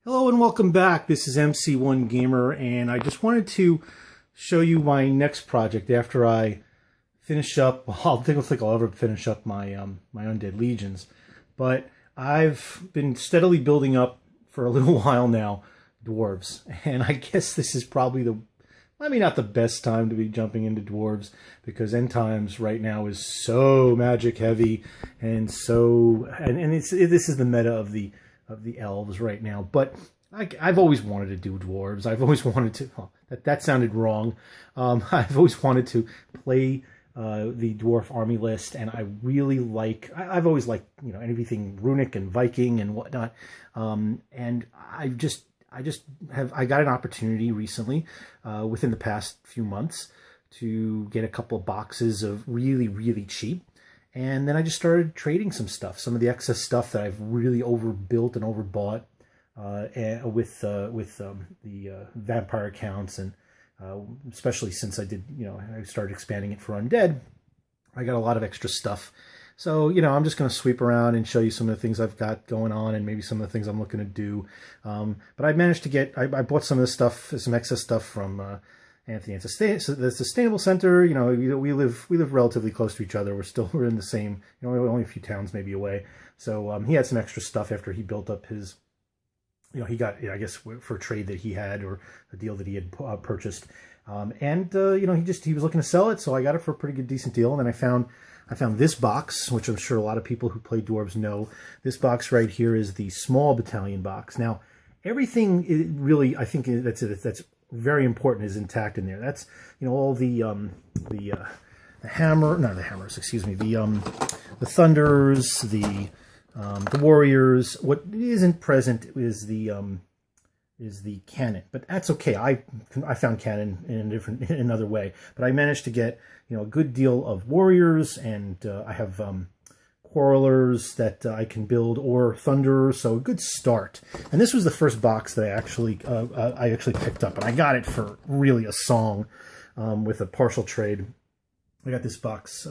Hello and welcome back. This is MC1 Gamer, and I just wanted to show you my next project after I finish up. Well, I don't think I'll ever finish up my my Undead Legions, but I've been steadily building up for a little while now Dwarves, and I guess this is probably not the best time to be jumping into Dwarves, because end times right now is so magic heavy, and this is the meta of the elves right now. But I've always wanted to do Dwarves. I've always wanted to, well, that sounded wrong. I've always wanted to play the Dwarf army list, and I really I've always liked, everything runic and Viking and whatnot. And I got an opportunity recently, within the past few months, to get a couple of boxes of really, really cheap. And then I just started trading some stuff, some of the excess stuff that I've really overbuilt and overbought, with the vampire accounts, and especially since I started expanding it for undead, I got a lot of extra stuff. So, I'm just going to sweep around and show you some of the things I've got going on, and maybe some of the things I'm looking to do. But I managed to I bought some of this stuff, some excess stuff from Anthony at the Sustainable Center. We live relatively close to each other. We're in the same, only a few towns maybe away. So he had some extra stuff after he built up his, he got, I guess for a trade that he had, or a deal that he had purchased. He was looking to sell it, so I got it for a pretty good, decent deal. And then I found this box, which I'm sure a lot of people who play Dwarves know. This box right here is the small battalion box. Now, everything really, I think that's very important, is intact in there. That's, all the hammers, excuse me, the thunders, the warriors. What isn't present is the cannon, but that's okay. I found cannon in another way, but I managed to get a good deal of warriors, and I have quarrelers that I can build, or thunderers, so a good start. And this was the first box that I actually picked up, and I got it for really a song, with a partial trade. I got this box,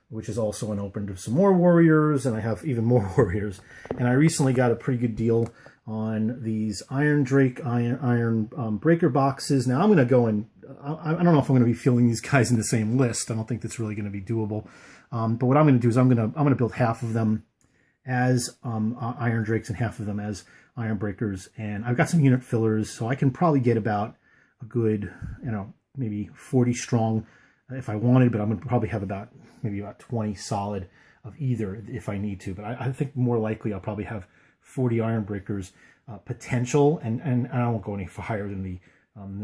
which is also unopened, of some more warriors, and I have even more warriors. And I recently got a pretty good deal on these Iron Drake, Iron Breaker boxes. Now I'm going to go and I don't know if I'm going to be filling these guys in the same list. I don't think that's really going to be doable. But what I'm going to do is I'm going to build half of them as Iron Drakes and half of them as Iron Breakers. And I've got some unit fillers, so I can probably get about a good, maybe 40 strong if I wanted, but I'm going to probably have maybe about 20 solid of either if I need to. But I think more likely I'll probably have 40 Iron Breakers potential, and I won't go any higher than the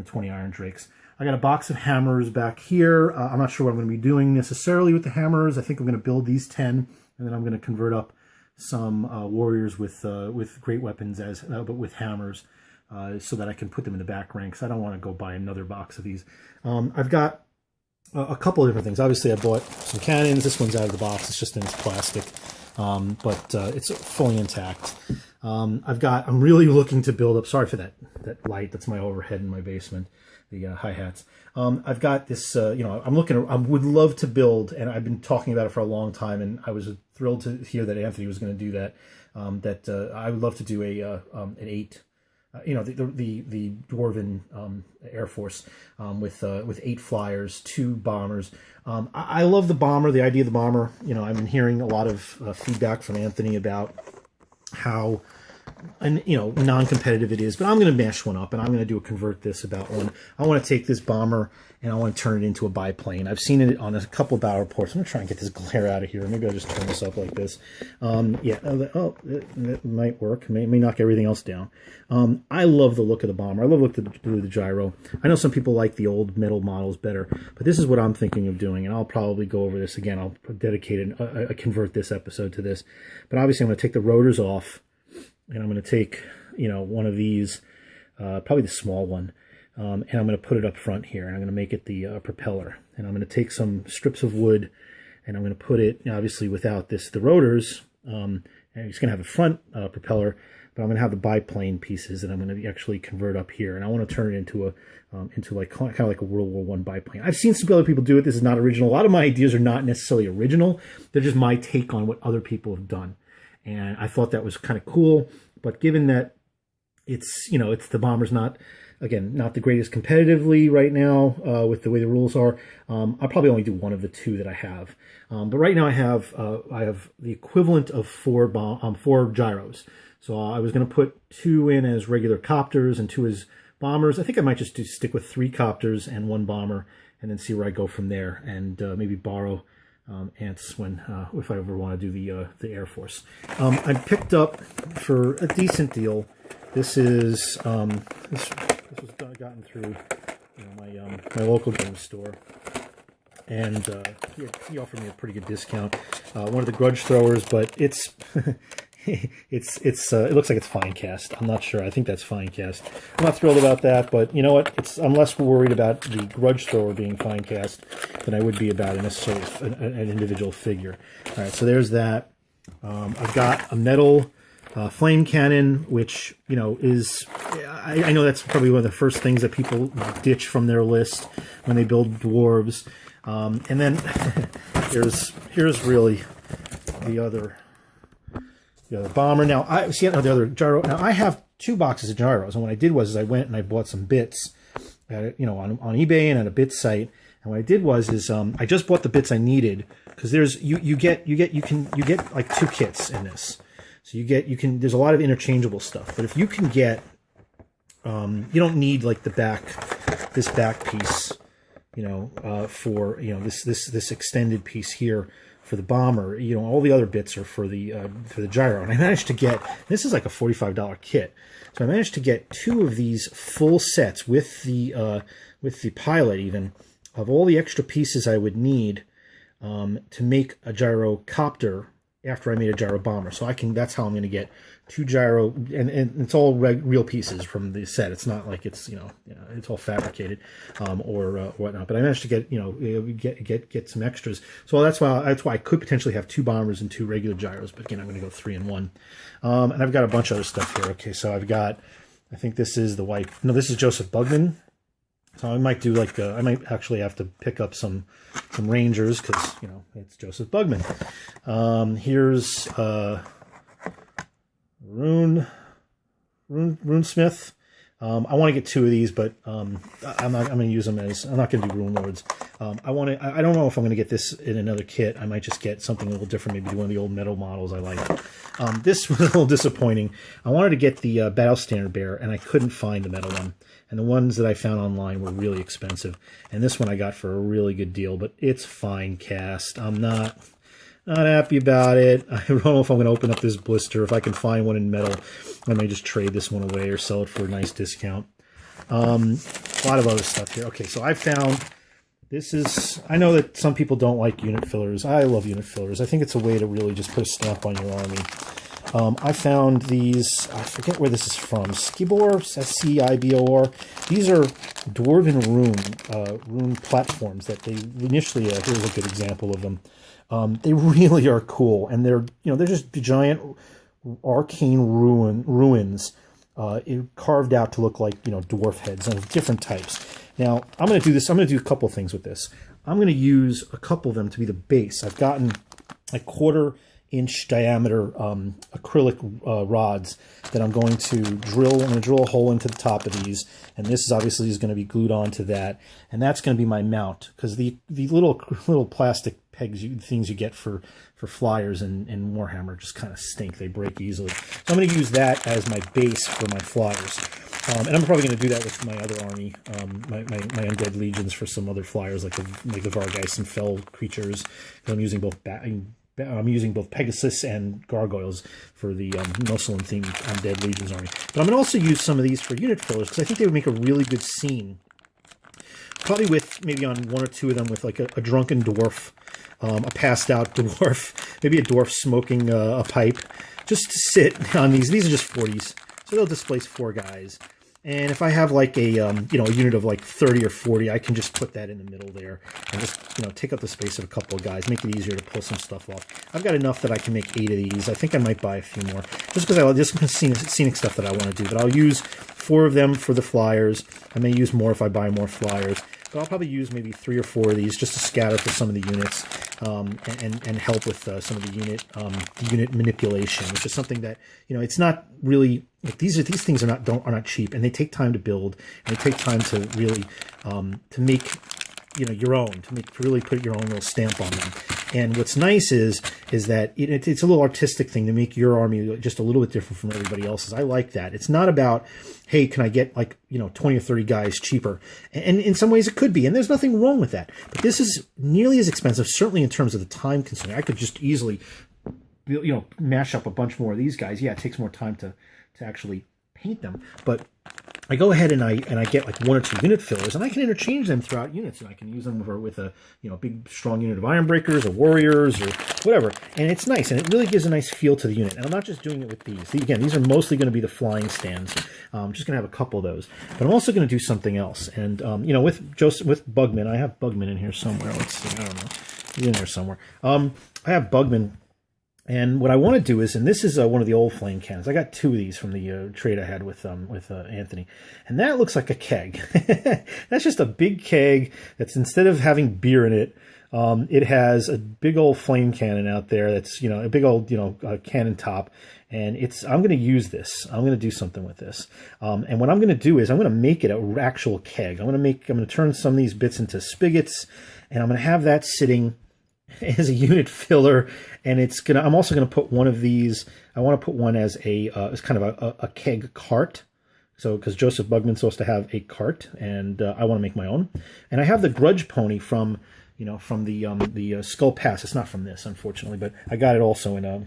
20 Iron Drakes. I got a box of hammers back here. I'm not sure what I'm going to be doing necessarily with the hammers. I think I'm going to build these 10, and then I'm going to convert up some warriors with great weapons but with hammers, so that I can put them in the back ranks. I don't want to go buy another box of these. I've got a couple of different things. Obviously, I bought some cannons. This one's out of the box. It's just in its plastic, but it's fully intact. I'm really looking to build up. Sorry for that light. That's my overhead in my basement, the hi-hats. I've got this, I would love to build, and I've been talking about it for a long time, and I was thrilled to hear that Anthony was going to do that, I would love to do an 8, the Dwarven Air Force, with 8 flyers, 2 bombers. I love the bomber, the idea of the bomber. I've been hearing a lot of feedback from Anthony about how non-competitive it is, but I'm going to mash one up, and I'm going to convert this about one. I want to take this bomber and I want to turn it into a biplane. I've seen it on a couple of battle reports. I'm going to try and get this glare out of here. Maybe I'll just turn this up like this. That might work. May knock everything else down. I love the look of the bomber. I love the look of the gyro. I know some people like the old metal models better, but this is what I'm thinking of doing, and I'll probably go over this again. I'll dedicate convert this episode to this. But obviously I'm going to take the rotors off, and I'm going to take, one of these, probably the small one, and I'm going to put it up front here, and I'm going to make it the propeller. And I'm going to take some strips of wood, and I'm going to put it, obviously without the rotors, and it's going to have a front propeller, but I'm going to have the biplane pieces that I'm going to actually convert up here, and I want to turn it into kind of like a World War I biplane. I've seen some other people do it. This is not original. A lot of my ideas are not necessarily original. They're just my take on what other people have done. And I thought that was kind of cool. But given that it's, you know, it's the bomber's not, again, not the greatest competitively right now with the way the rules are. I'll probably only do one of the two that I have. But right now I have the equivalent of four gyros. So I was going to put 2 in as regular copters and 2 as bombers. I think I might just stick with 3 copters and 1 bomber, and then see where I go from there, and maybe borrow ants when if I ever want to do the Air Force. I picked up for a decent deal. This is this was gotten through, you know, my local game store, and he offered me a pretty good discount. One of the grudge throwers, but it's it looks like it's fine cast. I'm not sure. I think that's fine cast. I'm not thrilled about that, but you know what? I'm less worried about the grudge thrower being fine cast than I would be about necessarily an individual figure. All right, so there's that. I've got a metal flame cannon, which, you know, is, I know that's probably one of the first things that people ditch from their list when they build dwarves. And then here's really the other bomber. Now I see the other gyro. Now I have 2 boxes of gyros, and what I did was I went and I bought some bits, you know, on eBay and at a bit site. And what I did was I just bought the bits I needed, because there's you get like 2 kits in this. So there's a lot of interchangeable stuff, but if you can get, you don't need like this back piece, you know, for, you know, this extended piece here for the bomber. You know, all the other bits are for the gyro. And I managed to get, this is like a $45 kit. So I managed to get 2 of these full sets with the pilot, even, of all the extra pieces I would need to make a gyrocopter after I made a gyro bomber. So that's how I'm going to get 2 gyro, and it's all real pieces from the set. It's not like it's, you know, it's all fabricated or whatnot. But I managed to get, you know, get some extras. So that's why I could potentially have 2 bombers and 2 regular gyros. But again, I'm going to go 3 in 1. And I've got a bunch of other stuff here. Okay, so I've got, I think this is the white. No, this is Joseph Bugman. So I might do like I might actually have to pick up some Rangers, because, you know, it's Joseph Bugman. Here's Runesmith. I want to get 2 of these, but I'm going to use them as, I'm not going to do Rune Lords. I don't know if I'm going to get this in another kit. I might just get something a little different, maybe one of the old metal models I like. This was a little disappointing. I wanted to get the Battle Standard Bearer, and I couldn't find the metal one. And the ones that I found online were really expensive. And this one I got for a really good deal, but it's fine cast. I'm not happy about it. I don't know if I'm going to open up this blister. If I can find one in metal, I may just trade this one away or sell it for a nice discount. A lot of other stuff here. Okay, so I found, this is, I know that some people don't like unit fillers. I love unit fillers. I think it's a way to really just put a stamp on your army. I found these, I forget where this is from, Skibor, S-C-I-B-O-R. These are Dwarven rune platforms that they initially, here's a good example of them. They really are cool, and they're, you know, they're just giant arcane ruins carved out to look like, you know, dwarf heads of different types. Now, I'm going to do this, I'm going to do a couple things with this. I'm going to use a couple of them to be the base. I've gotten a 1/4-inch diameter acrylic rods that I'm going to drill. I'm going to drill a hole into the top of these, and this is obviously going to be glued onto that, and that's going to be my mount, because the little plastic pegs, things you get for flyers in Warhammer just kind of stink. They break easily. So I'm going to use that as my base for my flyers. And I'm probably going to do that with my other army, my Undead Legions, for some other flyers like the Vargeist and Fell creatures. I'm using both Pegasus and Gargoyles for the Muslim-themed Undead Legions army. But I'm going to also use some of these for unit fillers, because I think they would make a really good scene. Probably with, maybe on 1 or 2 of them, with like a drunken dwarf, a passed-out dwarf, maybe a dwarf smoking a pipe, just to sit on these. These are just 40s, so they'll displace 4 guys. And if I have like a you know, a unit of like 30 or 40, I can just put that in the middle there and just, you know, take up the space of a couple of guys, make it easier to pull some stuff off. I've got enough that I can make 8 of these. I think I might buy a few more, just because I like just scenic stuff that I want to do. But I'll use 4 of them for the flyers. I may use more if I buy more flyers. But I'll probably use maybe 3 or 4 of these just to scatter for some of the units, and help with some of the unit manipulation, which is something that, you know, it's not really like these things are not cheap, and they take time to build, and they take time to really to make, you know, your own, to really put your own little stamp on them. And what's nice is that it's a little artistic thing to make your army just a little bit different from everybody else's. I like that. It's not about, hey, can I get like, you know, 20 or 30 guys cheaper? And in some ways it could be, and there's nothing wrong with that. But this is nearly as expensive, certainly in terms of the time consuming. I could just easily, you know, mash up a bunch more of these guys. Yeah, it takes more time to actually paint them, but I go ahead and I get like 1 or 2 unit fillers, and I can interchange them throughout units, and I can use them with a, you know, big strong unit of iron breakers or warriors or whatever, and it's nice, and it really gives a nice feel to the unit. And I'm not just doing it with these. Again, these are mostly going to be the flying stands. I'm just going to have a couple of those, but I'm also going to do something else. And you know, with Bugman, I have Bugman in here somewhere. Let's see, I don't know, he's in there somewhere. I have Bugman. And what I want to do is, and this is one of the old flame cannons. I got 2 of these from the trade I had with Anthony, and that looks like a keg. That's just a big keg that's, instead of having beer in it, it has a big old flame cannon out there. That's, you know, a big old, you know, cannon top, and I'm going to use this. I'm going to do something with this. And what I'm going to do is I'm going to make it an actual keg. I'm going to turn some of these bits into spigots, and I'm going to have that sitting as a unit filler, and I'm also gonna put one of these. I want to put one as as kind of a keg cart. So, because Joseph Bugman's supposed to have a cart, and I want to make my own. And I have the Grudge Pony from the Skull Pass. It's not from this, unfortunately, but I got it also in a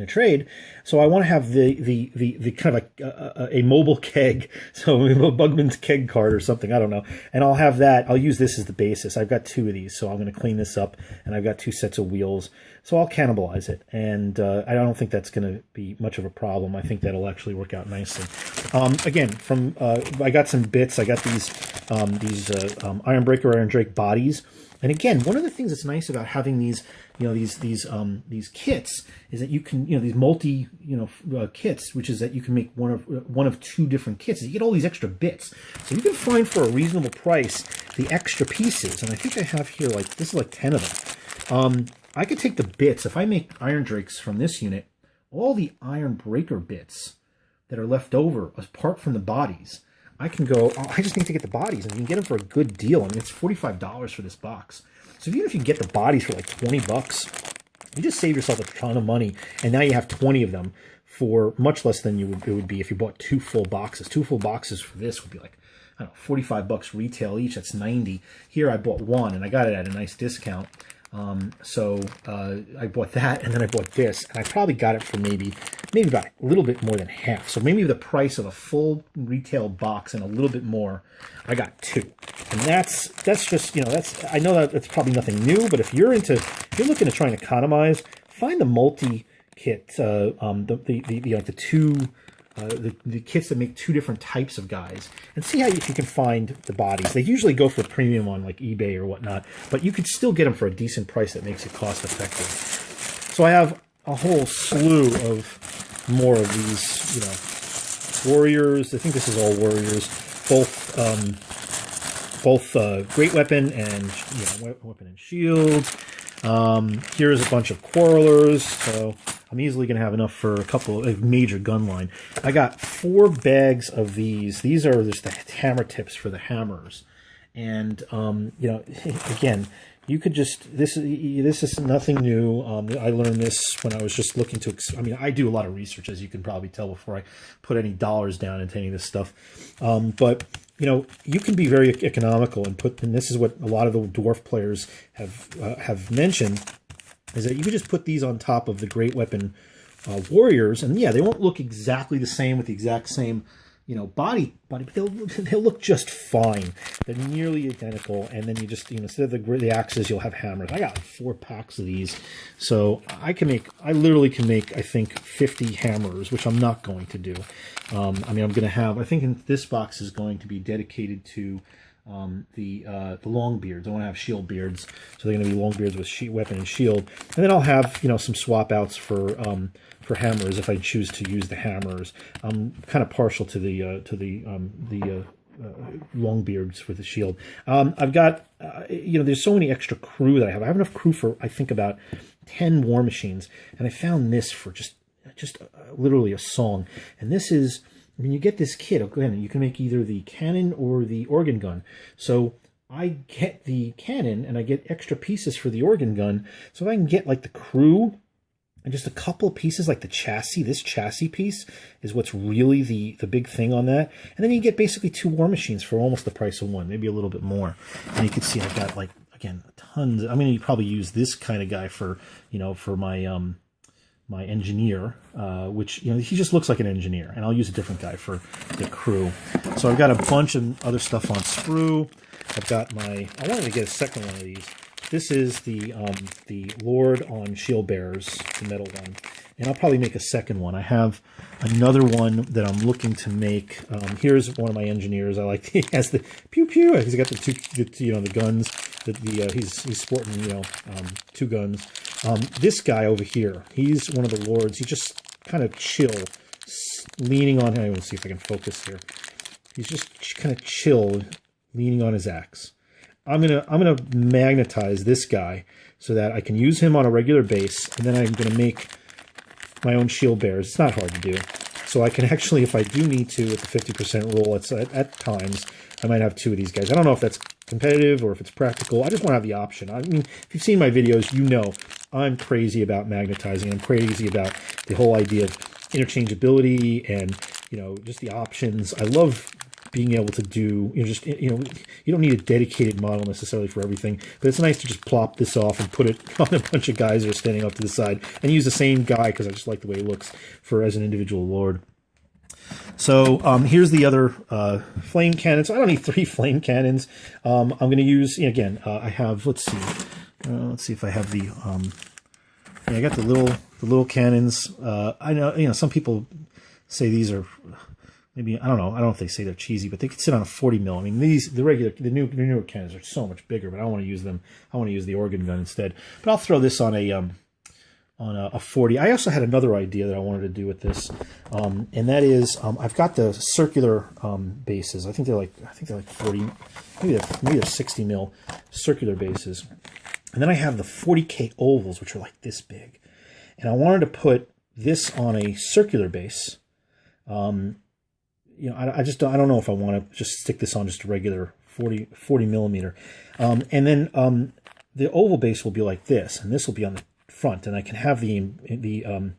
trade. So I want to have the kind of a mobile keg, so a Bugman's keg cart or something, I don't know. And I'll have that, I'll use this as the basis. I've got 2 of these, so I'm going to clean this up, and I've got 2 sets of wheels, so I'll cannibalize it. And I don't think that's going to be much of a problem. I think that'll actually work out nicely. Again, I got some bits. I got these Iron Breaker, Iron Drake bodies. And again, one of the things that's nice about having these, you know, these kits is that you can, you know, these multi, you know, kits, which is that you can make one of 2 different kits. You get all these extra bits, so you can find for a reasonable price the extra pieces. And I think I have here, like, this is like 10 of them. I could take the bits. If I make Iron Drakes from this unit, all the Iron Breaker bits that are left over, apart from the bodies, I can go, I just need to get the bodies, and you can get them for a good deal. I mean, it's $45 for this box. So even if you can get the bodies for like 20 bucks, you just save yourself a ton of money, and now you have 20 of them for much less than it would be if you bought 2 full boxes. 2 full boxes for this would be like, I don't know, 45 bucks retail each. That's 90. Here I bought 1, and I got it at a nice discount. So I bought that, and then I bought this, and I probably got it for maybe about a little bit more than half. So maybe the price of a full retail box and a little bit more, I got 2. And that's just, you know, I know that it's probably nothing new, but if you're looking to try and economize, find the multi kit, the kits that make 2 different types of guys, and see if you can find the bodies. They usually go for a premium on like eBay or whatnot, but you could still get them for a decent price that makes it cost effective. So I have a whole slew of more of these, you know, warriors. I think this is all warriors, both great weapon and, you know, weapon and shield. Here's a bunch of quarrelers, so I'm easily going to have enough for a couple of major gun line. I got 4 bags of these. These are just the hammer tips for the hammers. And, you know, again, you could just, this is nothing new. I learned this when I was just looking to, I mean, I do a lot of research, as you can probably tell, before I put any dollars down into any of this stuff. But, you know, you can be very economical and this is what a lot of the dwarf players have mentioned, is that you could just put these on top of the great weapon warriors, and yeah, they won't look exactly the same with the exact same, you know, body, but they'll look just fine. They're nearly identical, and then you just, you know, instead of the axes, you'll have hammers. I got 4 packs of these, so I literally can make, I think, 50 hammers, which I'm not going to do. I mean, I'm going to have, I think this box is going to be dedicated to the long beards. I want to have shield beards, so they're going to be long beards with weapon and shield, and then I'll have, you know, some swap outs for hammers if I choose to use the hammers. I'm kind of partial to the long beards with the shield. I've got you know, there's so many extra crew that I have. I have enough crew for, I think, about 10 war machines, and I found this for just just literally a song. And this is, when you get this kit, again, you can make either the cannon or the organ gun. So I get the cannon and I get extra pieces for the organ gun. So if I can get like the crew and just a couple of pieces like the chassis, this chassis piece is what's really the big thing on that. And then you get basically 2 war machines for almost the price of one, maybe a little bit more. And you can see I've got, like, again, tons. I'm going to probably use this kind of guy for, you know, for my my engineer, which, you know, he just looks like an engineer. And I'll use a different guy for the crew. So I've got a bunch of other stuff on sprue. I've got my, I wanted to get a second one of these. This is the Lord on Shield Bearers, the metal one. And I'll probably make a second one. I have another one that I'm looking to make. Here's one of my engineers. I like, he has the pew pew. He's got the 2, you know, the guns. He's sporting, you know, 2 guns. This guy over here, he's one of the lords. He's just kind of chill, leaning on. I want to see if I can focus here. He's just kind of chill, leaning on his axe. I'm gonna magnetize this guy so that I can use him on a regular base, and then I'm gonna make my own shield bearers. It's not hard to do. So I can actually, if I do need to, with the 50% roll, at times, I might have 2 of these guys. I don't know if that's competitive or if it's practical. I just want to have the option. I mean, if you've seen my videos, you know I'm crazy about magnetizing. I'm crazy about the whole idea of interchangeability and, you know, just the options. I love being able to do, you know, just, you know, you don't need a dedicated model necessarily for everything, but it's nice to just plop this off and put it on a bunch of guys that are standing off to the side and use the same guy because I just like the way he looks for as an individual lord. So here's the other flame cannons. So I don't need 3 flame cannons. I'm going to use, again, I have, let's see if I have the, yeah, I got the little cannons. I know, you know, some people say these are, maybe, I don't know if they say they're cheesy, but they could sit on a 40 mil. I mean, the newer cannons are so much bigger, but I don't want to use them. I want to use the organ gun instead. But I'll throw this on a 40. I also had another idea that I wanted to do with this, and that is I've got the circular bases. I think they're like 40, maybe they're 60 mil circular bases, and then I have the 40K ovals, which are like this big, and I wanted to put this on a circular base. You know, I don't know if I want to just stick this on just a regular 40 millimeter. And then the oval base will be like this, and this will be on the front, and I can have the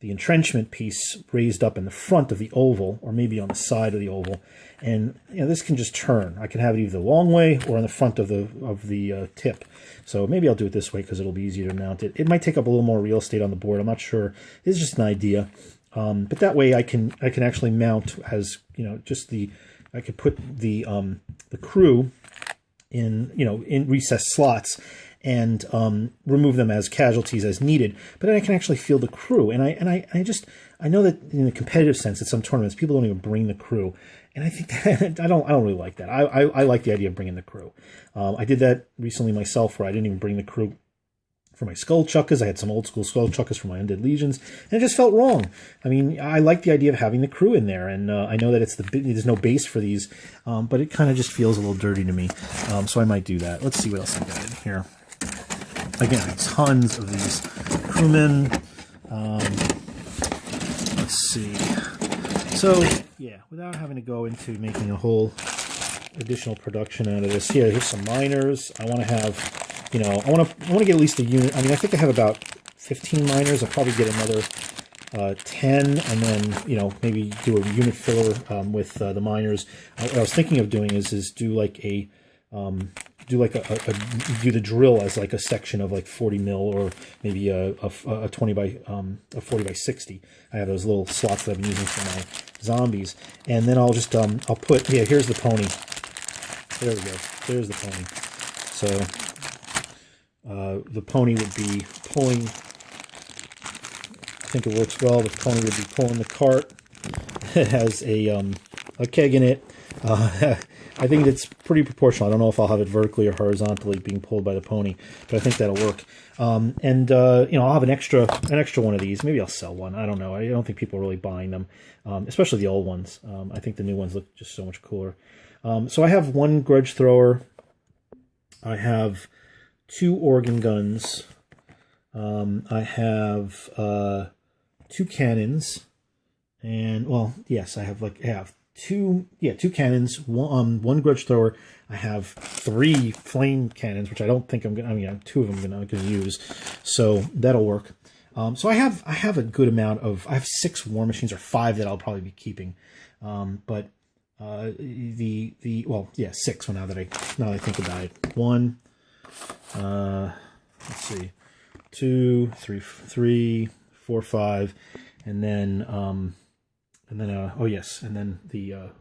entrenchment piece raised up in the front of the oval, or maybe on the side of the oval. And, you know, this can just turn. I can have it either the long way or on the front of the tip. So maybe I'll do it this way because it'll be easier to mount it. It might take up a little more real estate on the board. I'm not sure. It's just an idea. But that way I can actually mount as, you know, just I could put the crew in, you know, in recessed slots and remove them as casualties as needed. But then I can actually field the crew. And I know that in the competitive sense at some tournaments people don't even bring the crew. And I think that I don't really like that. I like the idea of bringing the crew. I did that recently myself where I didn't even bring the crew for my skull chuckers. I had some old school skull chuckers for my undead legions, and it just felt wrong. I mean, I like the idea of having the crew in there, and I know that there's no base for these, but it kind of just feels a little dirty to me. So I might do that. Let's see what else I got in here. Again, tons of these crewmen. Let's see. So yeah, without having to go into making a whole additional production out of this, here's some miners. I want to have. You know, I want to get at least a unit. I mean, I think I have about 15 miners. I'll probably get another 10, and then, you know, maybe do a unit filler with the miners. What I was thinking of doing is do like a do the drill as like a section of like 40 mil, or maybe a 40 by 60. I have those little slots that I've been using for my zombies, and then I'll just I'll put, yeah, here's the pony. There we go. There's the pony. So. The pony would be pulling, I think it works well, the pony would be pulling the cart. It has a keg in it. I think it's pretty proportional. I don't know if I'll have it vertically or horizontally being pulled by the pony, but I think that'll work. You know, I'll have an extra one of these. Maybe I'll sell one. I don't know. I don't think people are really buying them, especially the old ones. I think the new ones look just so much cooler. So I have one grudge thrower. I have 2 organ guns. I have 2 cannons, and well, yes, I have two cannons, one grudge thrower. I have 3 flame cannons, which I don't think I'm gonna. I mean, I have 2 of them I'm gonna use, so that'll work. So I have a good amount of. I have 6 war machines, or 5 that I'll probably be keeping, but well, yeah, 6. Well, now that I think about it, 1, let's see, 2, 3, 4, 5, and then oh yes, and then the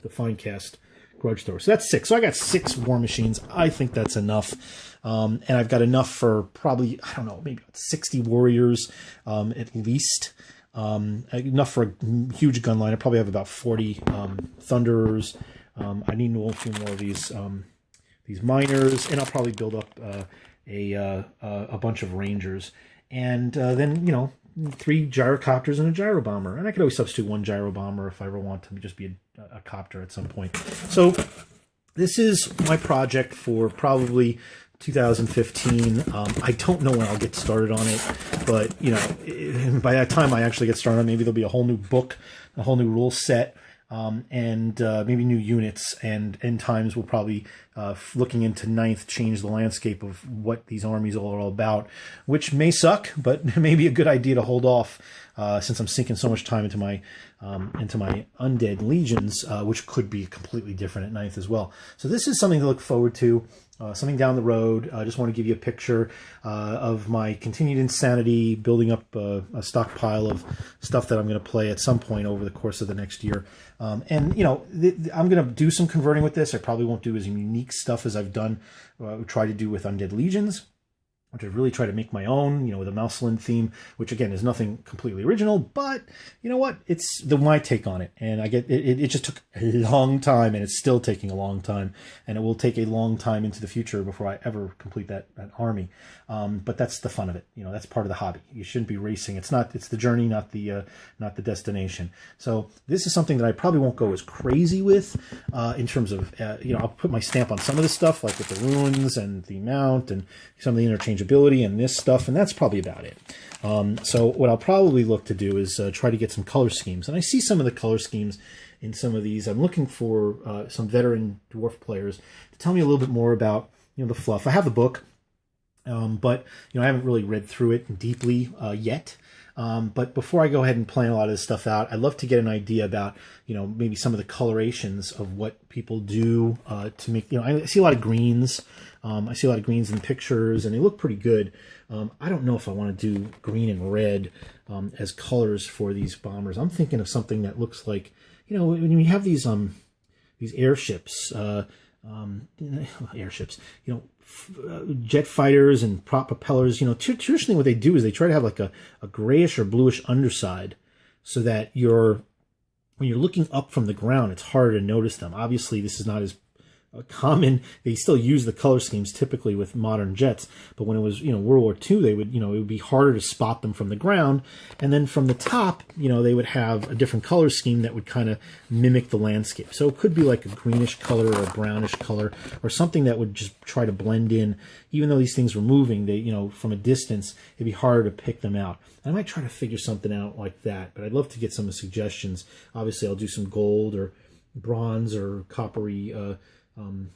fine cast grudge thrower. So that's 6. So I got 6 war machines. I think that's enough. And I've got enough for probably, I don't know, maybe 60 warriors at least. Enough for a huge gun line. I probably have about 40 thunderers. I need a few more of these miners, and I'll probably build up a bunch of rangers. And then, you know, 3 gyrocopters and a gyro bomber. And I could always substitute 1 gyro bomber if I ever want to just be a copter at some point. So this is my project for probably 2015. I don't know when I'll get started on it, but, you know, by that time I actually get started, maybe there'll be a whole new book, a whole new rule set, and maybe new units, and end times will probably, looking into 9th, change the landscape of what these armies are all about, which may suck, but may be a good idea to hold off, since I'm sinking so much time into my undead legions, which could be completely different at 9th as well. So this is something to look forward to. Something down the road. I just want to give you a picture of my continued insanity, building up a stockpile of stuff that I'm going to play at some point over the course of the next year. And, you know, I'm going to do some converting with this. I probably won't do as unique stuff as I've done, try to do with Undead Legions, which I've really tried to make my own, you know, with a Mouseland theme, which again is nothing completely original, but you know what? It's my take on it. And I get it just took a long time, and it's still taking a long time, and it will take a long time into the future before I ever complete that army. But that's the fun of it. You know, that's part of the hobby. You shouldn't be racing. It's the journey, not the destination. So this is something that I probably won't go as crazy with, in terms of, you know, I'll put my stamp on some of this stuff, like with the runes and the mount and some of the interchangeability and this stuff, and that's probably about it. So what I'll probably look to do is try to get some color schemes. And I see some of the color schemes in some of these. I'm looking for some veteran dwarf players to tell me a little bit more about, you know, the fluff. I have the book, but, you know, I haven't really read through it deeply yet. But before I go ahead and plan a lot of this stuff out, I'd love to get an idea about, you know, maybe some of the colorations of what people do to make, you know, I see a lot of greens. I see a lot of greens in pictures, and they look pretty good. I don't know if I want to do green and red as colors for these bombers. I'm thinking of something that looks like, you know, when you have these airships, airships, you know, jet fighters and prop propellers, you know, traditionally what they do is they try to have like a grayish or bluish underside, so that when you're looking up from the ground, it's harder to notice them. Obviously, this is not as common. They still use the color schemes typically with modern jets, but when it was, you know, World War II, they would, you know, it would be harder to spot them from the ground, and then from the top, you know, they would have a different color scheme that would kind of mimic the landscape. So it could be like a greenish color or a brownish color, or something that would just try to blend in. Even though these things were moving, they, you know, from a distance, it'd be harder to pick them out. I might try to figure something out like that, but I'd love to get some suggestions. Obviously, I'll do some gold or bronze or coppery on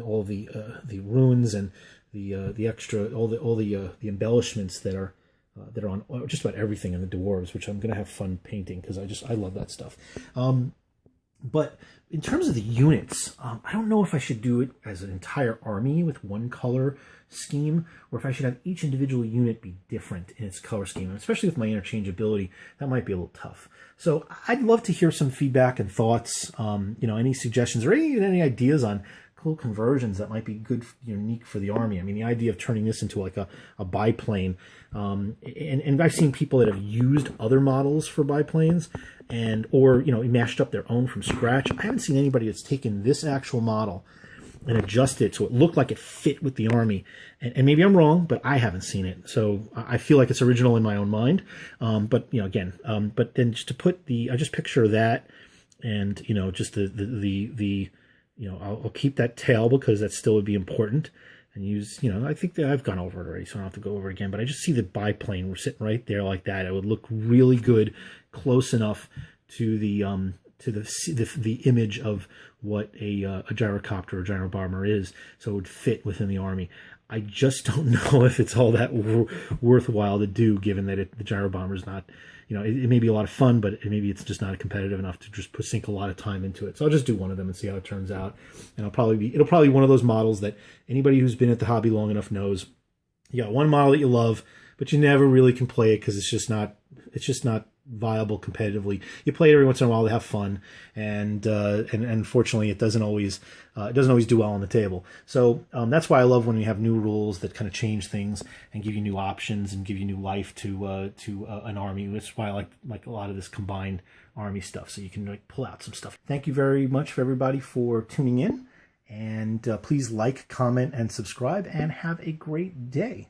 all the runes and the extra, all the embellishments that are on just about everything in the Dwarves, which I'm gonna have fun painting because I love that stuff. But in terms of the units, I don't know if I should do it as an entire army with one color scheme, or if I should have each individual unit be different in its color scheme. And especially with my interchangeability, that might be a little tough. So I'd love to hear some feedback and thoughts, you know, any suggestions or any ideas on cool conversions that might be good, unique for the army. I mean, the idea of turning this into like a biplane, and I've seen people that have used other models for biplanes, or you know, mashed up their own from scratch. I haven't seen anybody that's taken this actual model and adjusted it so it looked like it fit with the army. And maybe I'm wrong, but I haven't seen it, so I feel like it's original in my own mind. But you know, again, but then just to put I just picture that, and you know, just the you know, I'll keep that tail because that still would be important. and use, you know, I think that I've gone over it already, so I don't have to go over it again, but I just see the biplane. We're sitting right there like that. It would look really good, close enough to the image of what a gyrocopter or gyrobomber is, so it would fit within the army. I just don't know if it's all that worthwhile to do, given that the gyrobomber is not, you know, it may be a lot of fun, but maybe it's just not competitive enough to just sink a lot of time into it. So I'll just do one of them and see how it turns out. And it'll probably be one of those models that anybody who's been at the hobby long enough knows. You got one model that you love, but you never really can play it because it's just not viable competitively. You play it every once in a while to have fun, and unfortunately it doesn't always do well on the table. So that's why I love when you have new rules that kind of change things and give you new options and give you new life to an army. That's why I like a lot of this combined army stuff, so you can like pull out some stuff. Thank you very much for everybody for tuning in, and please like, comment, and subscribe, and have a great day.